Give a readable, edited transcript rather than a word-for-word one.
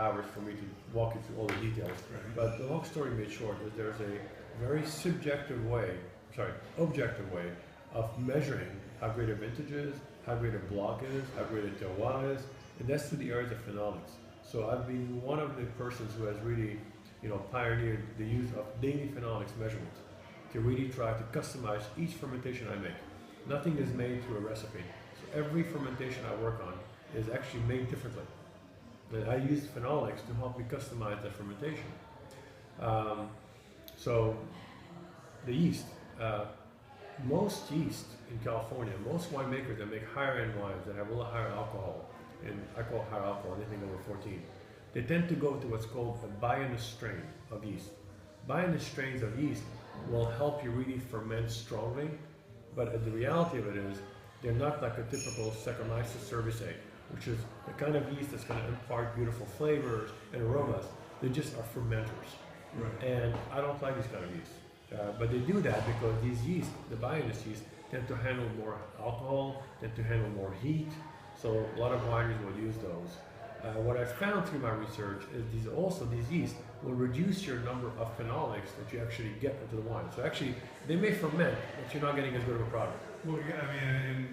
hours for me to walk you through all the details. Right. But the long story made short is there's a very objective way of measuring how great a vintage is, how great a block is, how great a terroir is, and that's through the areas of phenolics. So I've been one of the persons who has really, pioneered the use of daily phenolics measurements to really try to customize each fermentation I make. Nothing is made through a recipe. So every fermentation I work on is actually made differently. And I use phenolics to help me customize that fermentation. So the yeast. Most yeast in California, most winemakers that make higher end wines that have a little higher alcohol, and I call higher alcohol anything over 14, they tend to go to what's called a biennial strain of yeast. Biennial strains of yeast will help you really ferment strongly, but the reality of it is they're not like a typical Saccharomyces cerevisiae, which is the kind of yeast that's going to impart beautiful flavors and aromas. They just are fermenters. Right. And I don't like these kind of yeast. But they do that because these yeast, the biennial yeast, tend to handle more alcohol, tend to handle more heat. So a lot of wineries will use those. What I found through my research is these yeast will reduce your number of phenolics that you actually get into the wine. So actually, they may ferment, but you're not getting as good of a product. Well, yeah, I mean, and